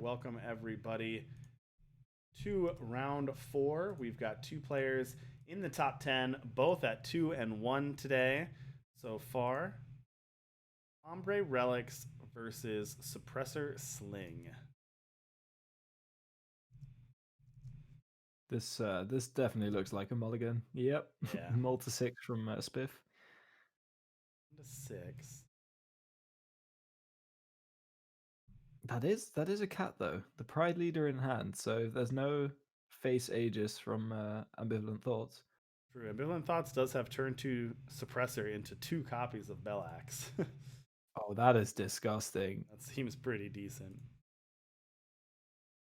Welcome everybody to round 4. We've got two players in the top 10, both at 2 and 1 today so far. Combrei Relics versus Suppressor Sling. This definitely looks like a mulligan. Yep. Yeah. Multi 6 from Spiff. 6. That is a cat though. The Pride Leader in hand. So there's no face Aegis from Ambivalent Thoughts. True. AmbivalentThoughts does have turn 2 Suppressor into 2 copies of Bellax. Oh, that is disgusting. That seems pretty decent.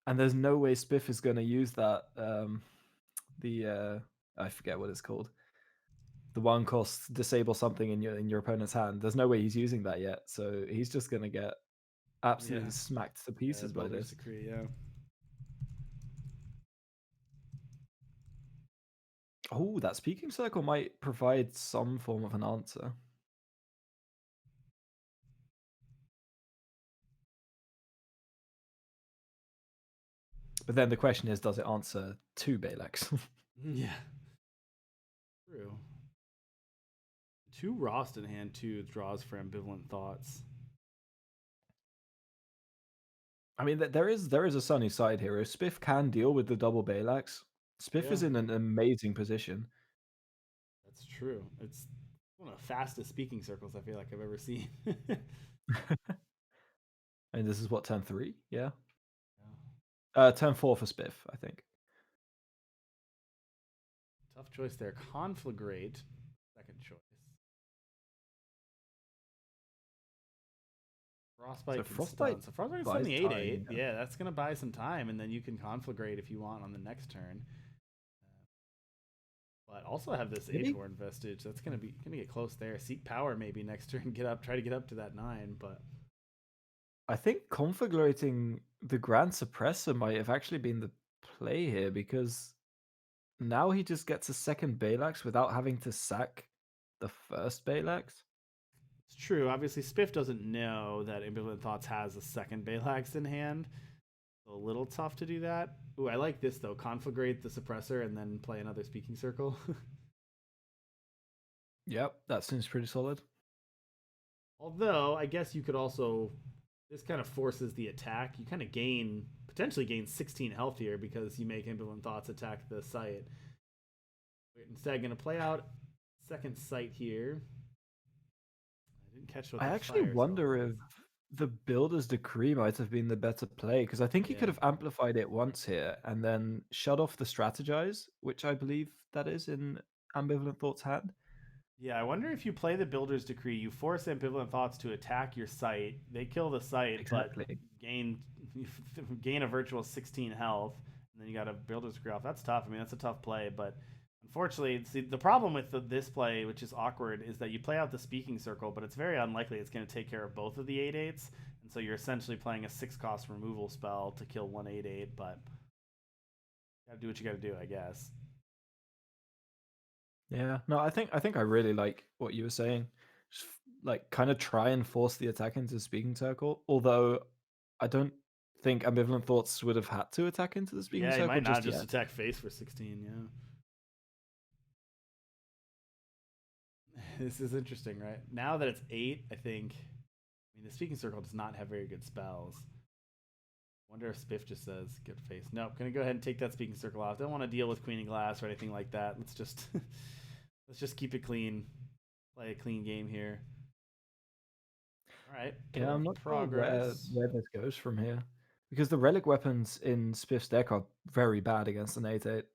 And there's no way Spiff is going to use that. I forget what it's called. The one cost disable something in your opponent's hand. There's no way he's using that yet. So he's just going to get absolutely smacked to pieces by Builder's this. Decree, yeah. Oh, that speaking circle might provide some form of an answer. But then the question is, does it answer to Balex? Yeah. True. 2 Rost in hand, 2 draws for AmbivalentThoughts. I mean, there is a sunny side here. If Spiff can deal with the double Balex, Spiff is in an amazing position. That's true. It's one of the fastest speaking circles I feel like I've ever seen. And this is what, turn 3? Yeah. Yeah. Turn 4 for Spiff, I think. Tough choice there. Conflagrate, second choice. Frostbite So can Frostbite stun. So Frostbite's on buys the time, 8/8. yeah. Yeah, that's gonna buy some time, and then you can conflagrate if you want on the next turn. But also have this Maybe Ageborn vestige. That's gonna get close there. Seek power maybe next turn. Try to get up to that 9, but I think configurating the Grand Suppressor might have actually been the play here, because now he just gets a second Balex without having to sack the first Balex. it's true. Obviously, Spiff doesn't know that AmbivalentThoughts has a second Balax in hand. A little tough to do that. Ooh, I like this though. Conflagrate the suppressor and then play another speaking circle. Yep, that seems pretty solid. Although, I guess you could also. This kind of forces the attack. You kind of potentially gain 16 health here because you make AmbivalentThoughts attack the site. We're instead going to play out second site here. I didn't catch what I that actually fire spell wonder was. if the Builder's Decree might have been the better play, because I think he could have amplified it once here and then shut off the Strategize, which I believe that is in Ambivalent Thoughts' hand. Yeah, I wonder if you play the Builder's Decree, you force AmbivalentThoughts to attack your site. They kill the site, but Exactly. gain a virtual 16 health, and then you got a Builder's Decree off. That's tough. I mean, that's a tough play, but unfortunately, see, the problem with this play, which is awkward, is that you play out the Speaking Circle, but it's very unlikely it's going to take care of both of the 8/8s, and so you're essentially playing a 6-cost removal spell to kill one 8/8, but you gotta do what you gotta do, I guess. Yeah, no, I think I really like what you were saying. Just like kind of try and force the attack into the Speaking Circle. Although I don't think Ambivalent Thoughts would have had to attack into the Speaking Yeah, he Circle might not just just yet. attack face for 16, yeah. This is interesting, right? Now that it's 8, I think. I mean, the Speaking Circle does not have very good spells. Wonder if Spiff just says good face. Nope, gonna go ahead and take that Speaking Circle off. Don't want to deal with Queen of Glass or anything like that. Let's just keep it clean. Play a clean game here. All right. Yeah, I'm not sure Progress. where this goes from here, because the relic weapons in Spiff's deck are very bad against an 8/8.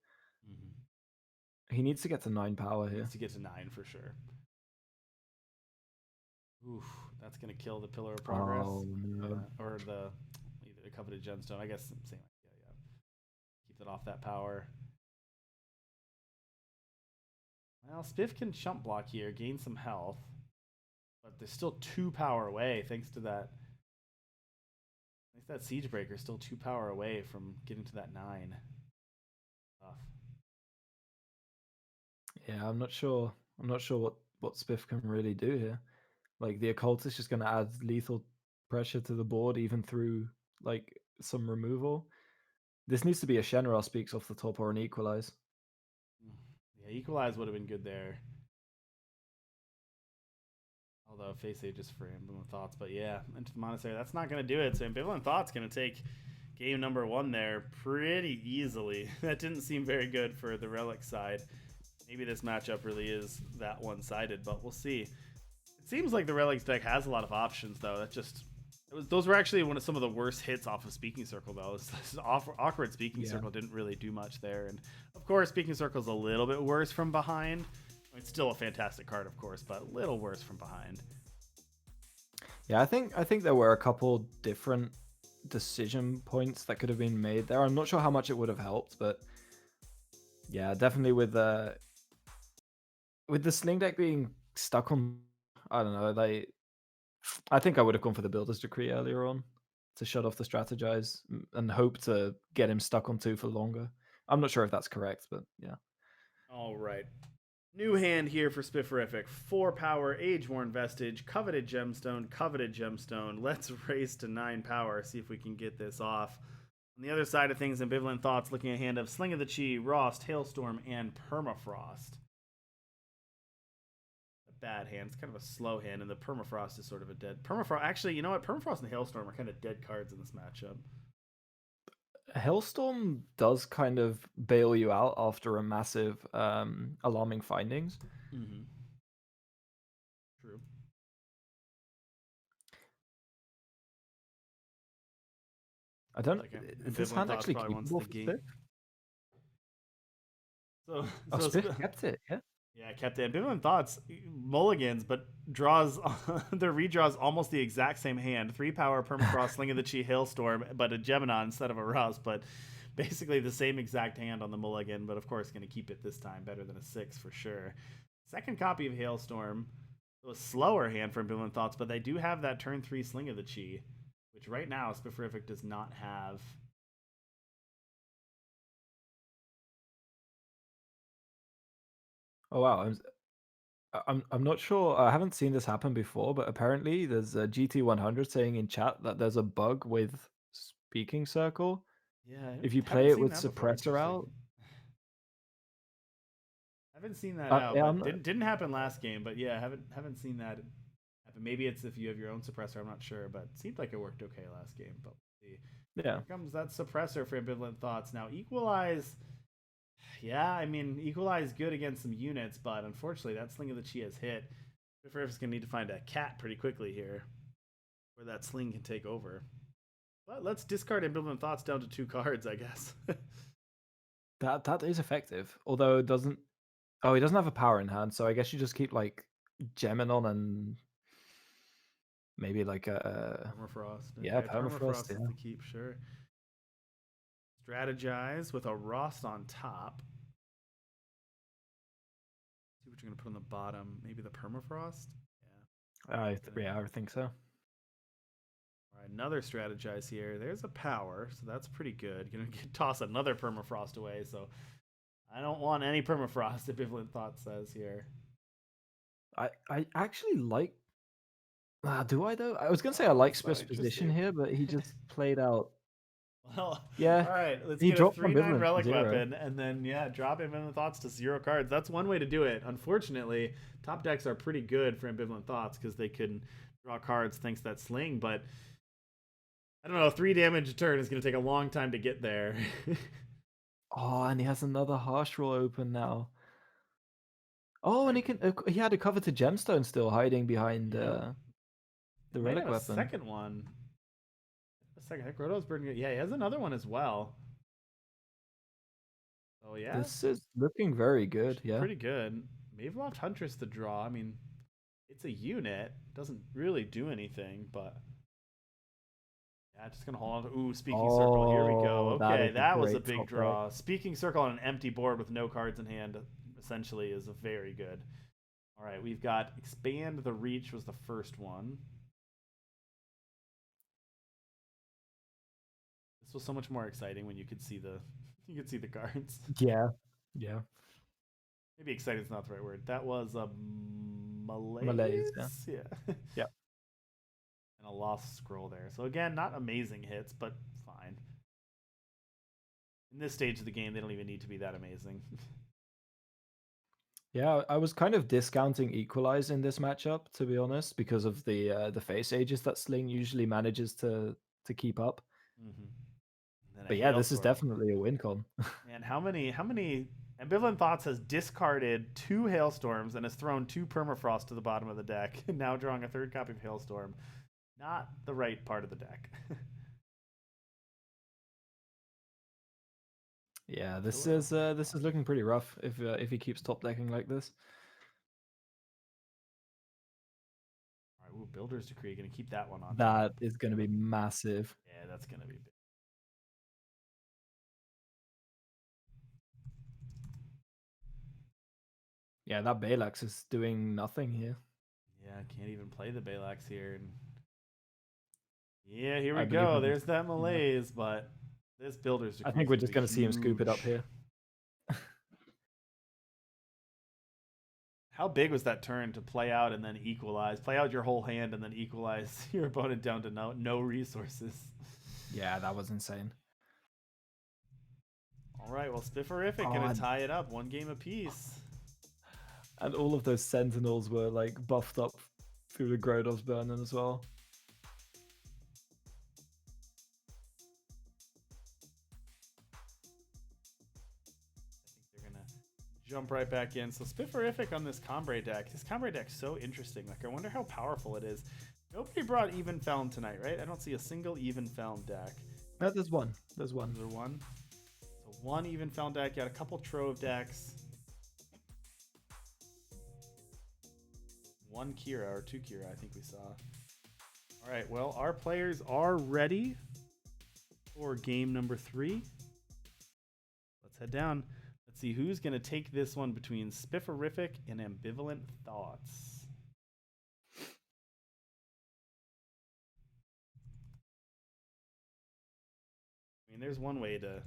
Mm-hmm. He needs to get to 9 power here. Needs to get to 9 for sure. Oof, that's gonna kill the Pillar of Progress. Oh no. Or the either the Coveted Gemstone. I guess same idea. Yeah. Keep it off that power. Well, Spiff can chump block here, gain some health, but there's still 2 power away thanks to that. Thanks to that Siege Breaker, still 2 power away from getting to that 9. Tough. Yeah, I'm not sure. I'm not sure what Spiff can really do here. Like the occult is just going to add lethal pressure to the board, even through like some removal. This needs to be a Shenron speaks off the top or an equalize. Yeah, equalize would have been good there. Although face save just for Ambivalent Thoughts, but yeah, into the Monastery, that's not going to do it. So Ambivalent Thoughts going to take game number 1 there pretty easily. That didn't seem very good for the Relic side. Maybe this matchup really is that one-sided, but we'll see. It seems like the Relics deck has a lot of options, though. Those were actually some of the worst hits off of Speaking Circle, though. This awkward Speaking Circle didn't really do much there, and of course, Speaking Circle is a little bit worse from behind. It's still a fantastic card, of course, but a little worse from behind. Yeah, I think there were a couple different decision points that could have been made there. I'm not sure how much it would have helped, but yeah, definitely with the Sling deck being stuck on, I don't know, I think I would have gone for the Builder's Decree earlier on to shut off the strategize and hope to get him stuck on 2 for longer. I'm not sure if that's correct, but yeah. All right. New hand here for Spiffirific. 4 power, Age-Worn Vestige, Coveted Gemstone. Let's race to 9 power, see if we can get this off. On the other side of things, Ambivalent Thoughts looking at a hand of Sling of the Chi, Rost, Hailstorm, and Permafrost. A bad hand. It's kind of a slow hand, and the Permafrost is sort of a dead... Permafrost... Actually, you know what? Permafrost and Hailstorm are kind of dead cards in this matchup. Hailstorm does kind of bail you out after a massive alarming findings. Mm-hmm. True. I don't know. Is this hand actually keepable for Spiff? Spiff kept it, yeah? Yeah, kept it. Ambivalent Thoughts mulligans, but draws their redraws almost the exact same hand. 3 power, Permafrost, Sling of the Chi, Hailstorm, but a Gemini instead of a Rust, but basically the same exact hand on the mulligan, but of course going to keep it this time. Better than a 6 for sure. Second copy of Hailstorm. So a slower hand for Ambivalent Thoughts, but they do have that turn 3 Sling of the Chi, which right now Spifferific does not have. Oh wow, I'm not sure. I haven't seen this happen before, but apparently there's a GT100 saying in chat that there's a bug with Speaking Circle. Yeah, If you I play haven't it seen with that before. Suppressor out. I haven't seen that out, yeah, but didn't happen last game. But yeah, haven't seen that happen. Maybe it's if you have your own suppressor. I'm not sure, but it seemed like it worked okay last game. But we'll see. Yeah. Here comes that suppressor for Ambivalent Thoughts. Now equalize. Yeah, I mean equalize good against some units, but unfortunately that Sling of the Chi has hit. Spifferific's gonna need to find a cat pretty quickly here, where that Sling can take over. But let's discard Ambivalent Thoughts down to 2 cards, I guess. that is effective, although it doesn't. Oh, he doesn't have a power in hand, so I guess you just keep like Geminon and maybe like a Permafrost. Yeah, Permafrost. Is the keep, sure. Strategize with a Rost on top. See what you're gonna put on the bottom. Maybe the Permafrost. Yeah. I think so. All right, another strategize here. There's a power, so that's pretty good. Gonna toss another Permafrost away. So I don't want any Permafrost. Ambivalent Thought says here. I actually like. Do I though? I was gonna say I like Spiff's position here, but he just played out. Well, yeah. All right, let's he get a dropped 3/9 Relic weapon, and then drop Ambivalent Thoughts to 0 cards. That's one way to do it. Unfortunately, top decks are pretty good for Ambivalent Thoughts because they can draw cards thanks to that Sling. But I don't know, 3 damage a turn is going to take a long time to get there. Oh, and he has another harsh roll open now. Oh, and he had a cover to Gemstone still hiding behind the Relic weapon. Second one. Grotto's burning. Yeah, he has another one as well. Oh yeah, this is looking very good. Yeah, pretty good. Maveloft Huntress to draw. I mean, it's a unit. Doesn't really do anything, but yeah, just gonna hold on to. Ooh, Speaking Circle. Here we go. Okay, that was a big draw. Speaking Circle on an empty board with no cards in hand, essentially, is a very good. All right, we've got Expand the Reach was the first one. This was so much more exciting when you could see the cards. Yeah. Maybe excited is not the right word. That was a malaise. Yeah. Yeah. And a lost scroll there. So again, not amazing hits, but fine. in this stage of the game, they don't even need to be that amazing. Yeah, I was kind of discounting Equalize in this matchup, to be honest, because of the face ages that Sling usually manages to keep up. Mm-hmm. And then a But yeah, this is hailstorm. definitely a win con. Man, how many Ambivalent Thoughts has discarded 2 hailstorms and has thrown 2 permafrost to the bottom of the deck, now drawing a 3rd copy of hailstorm. Not the right part of the deck. Yeah, this is looking pretty rough if he keeps top decking like this. All right, ooh, Builder's Decree, gonna keep that one on That top. is going to be massive. Yeah, that's gonna be big. Yeah, that Balax is doing nothing here. Yeah, can't even play the Balax here. And yeah, here I we believe go. in There's that malaise, but this Builder's I Decree think is we're gonna just be going to see him scoop it up huge. here. How big was that turn to play out and then equalize? Play out your whole hand and then equalize your opponent down to no resources. Yeah, that was insane. All right, well, Spiffirific gonna tie it up, 1 game apiece. And all of those Sentinels were like buffed up through the Grodov's burning as well. Jump right back in. So Spiffirific on this Combrei deck. His Combrei deck's so interesting. Like, I wonder how powerful it is. Nobody brought Even Feln tonight, right? I don't see a single Even Feln deck. No, there's one. There's one. Is there one? So 1 Even Feln deck. You got a couple Trove decks. 1 Kira, or 2 Kira, I think we saw. All right, well, our players are ready for game number 3. Let's head down. Let's see who's going to take this one between Spiffirific and Ambivalent Thoughts. I mean, there's one way to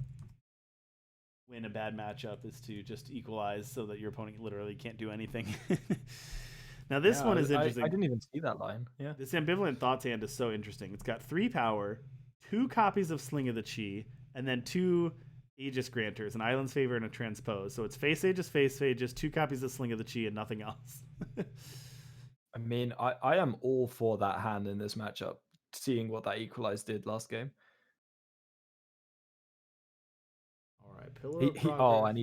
win a bad matchup is to just equalize so that your opponent literally can't do anything. Now, this one is interesting. I didn't even see that line. Yeah. This Ambivalent Thoughts hand is so interesting. It's got 3 power, 2 copies of Sling of the Chi, and then 2 Aegis Granters, an Island's Favor, and a Transpose. So it's face Aegis, 2 copies of Sling of the Chi, and nothing else. I mean, I am all for that hand in this matchup, seeing what that Equalize did last game. All right, Pillar of Progress. Oh, and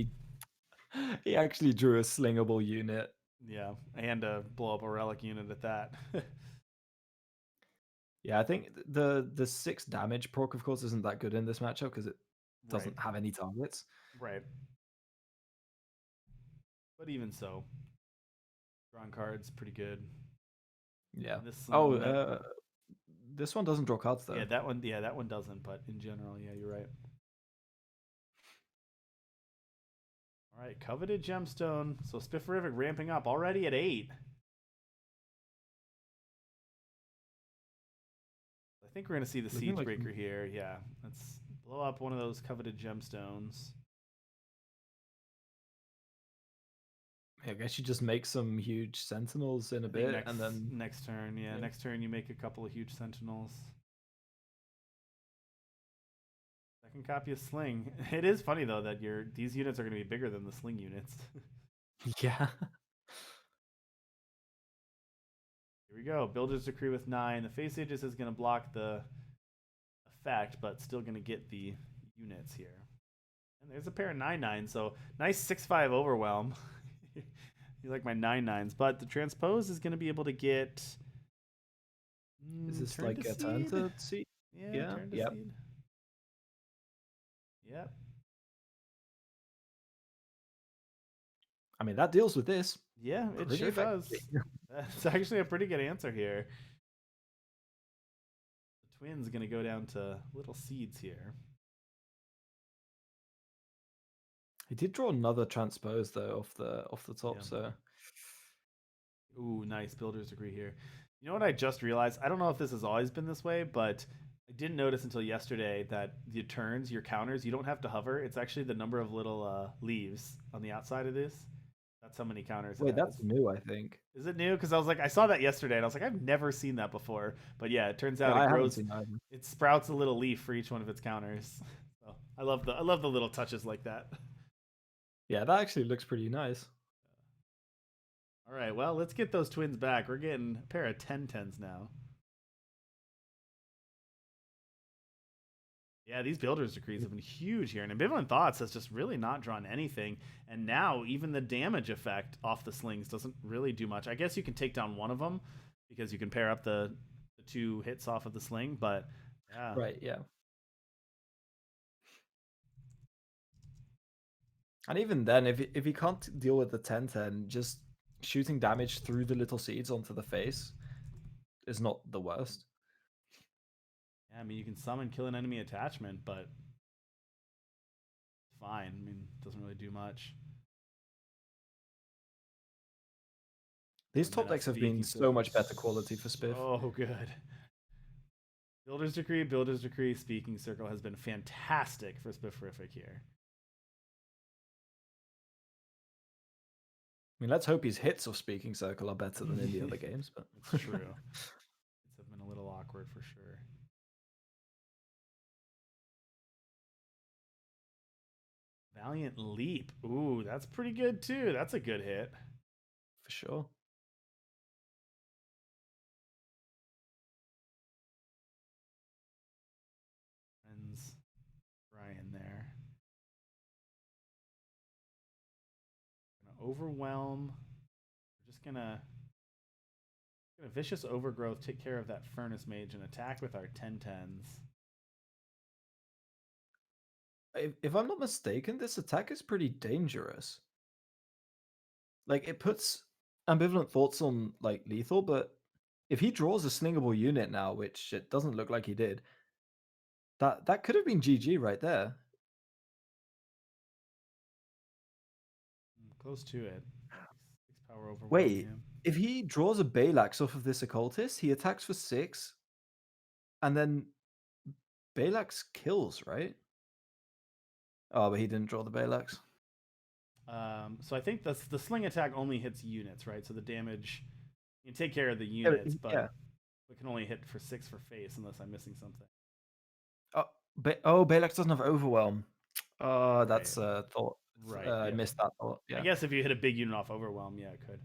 he actually drew a slingable unit. Yeah, and blow up a relic unit at that. Yeah, I think the 6 damage proc, of course, isn't that good in this matchup because it doesn't have any targets. Right. But even so, drawing cards pretty good. Yeah. This this one doesn't draw cards though. Yeah, that one doesn't. But in general, yeah, you're right. All right, Coveted Gemstone. So Spiffirific ramping up already at 8. I think we're going to see the Siegebreaker here. Yeah, let's blow up one of those Coveted Gemstones. I guess you just make some huge Sentinels in a bit, and then next turn, next turn you make a couple of huge Sentinels. Second copy of Sling. It is funny though that these units are going to be bigger than the Sling units. Yeah. Here we go. Builder's Decree with 9. The Face Aegis is going to block the effect, but still going to get the units here. And there's a pair of 9/9, so nice 6/5 overwhelm. You like my 9/9s, but the Transpose is going to be able to get. Is this like a turn to seed? Yeah. Turn to seed. Yep. I mean, that deals with this. Yeah, it sure does. That's actually a pretty good answer here. The Twins going to go down to little seeds here. He did draw another Transpose though off the top, so. Ooh, nice Builder's Decree here. You know what I just realized? I don't know if this has always been this way, but I didn't notice until yesterday that the turns, your counters, you don't have to hover. It's actually the number of little leaves on the outside of this. That's how many counters. Wait, that's new, I think. Is it new? Because I was like, I saw that yesterday, and I was like, I've never seen that before. But yeah, it turns out it grows. It sprouts a little leaf for each one of its counters. So I love the little touches like that. Yeah, that actually looks pretty nice. All right, well, let's get those twins back. We're getting a pair of 10-10s now. Yeah, these Builder's Decrees have been huge here, and Ambivalent Thoughts has just really not drawn anything. And now even the damage effect off the slings doesn't really do much. I guess you can take down one of them because you can pair up the 2 hits off of the sling, but yeah. Right, yeah. And even then, if he can't deal with the 10-10, just shooting damage through the little seeds onto the face is not the worst. Yeah, I mean, you can summon kill an enemy attachment, but fine. I mean, it doesn't really do much. These top decks have been so much better quality for Spiff. Oh, good. Builder's Decree, Speaking Circle has been fantastic for Spiffirific here. I mean, let's hope his hits of Speaking Circle are better than in the other games. But it's true. It's been a little awkward for sure. Valiant Leap. Ooh, that's pretty good too. That's a good hit. For sure. Friends Brian there. Gonna overwhelm. We're just gonna Vicious Overgrowth, take care of that Furnace Mage, and attack with our 10-10s. If I'm not mistaken, this attack is pretty dangerous. Like, it puts Ambivalent Thoughts on, like, lethal, but if he draws a slingable unit now, which it doesn't look like he did, that could have been GG right there. Close to it. 6 power overwhelm. Wait, if he draws a Balax off of this Occultist, he attacks for 6, and then Balax kills, right? Oh, but he didn't draw the Balax. So I think the sling attack only hits units, right? So the damage, you can take care of the units, but it can only hit for 6 for face, unless I'm missing something. Oh, Balax doesn't have Overwhelm. Oh, that's a thought. Right. I missed that thought. Yeah. I guess if you hit a big unit off Overwhelm, yeah, it could.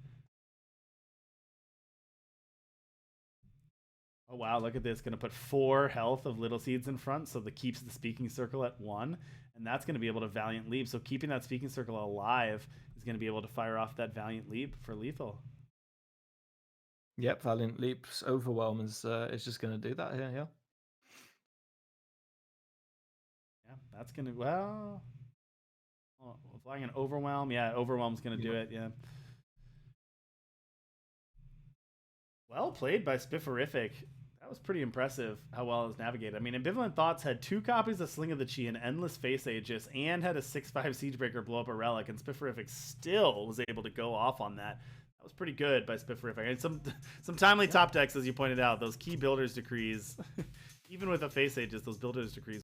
Oh wow, look at this. Gonna put 4 health of Little Seeds in front, so that keeps the Speaking Circle at 1. And that's gonna be able to Valiant Leap. So keeping that Speaking Circle alive is gonna be able to fire off that Valiant Leap for lethal. Yep, Valiant Leap's Overwhelm is just gonna do that here, yeah. Yeah, that's gonna flying an Overwhelm. Yeah, Overwhelm's gonna do it, yeah. Well played by Spiffirific. That was pretty impressive how well it was navigated. I mean, Ambivalent Thoughts had 2 copies of Sling of the Chi and Endless Face Aegis, and had a 6/5 Siegebreaker blow up a relic, and Spiffirific still was able to go off on that. That was pretty good by Spiffirific. And some timely top decks, as you pointed out, those key Builder's Decrees. Even with a Face Aegis, those Builder's Decrees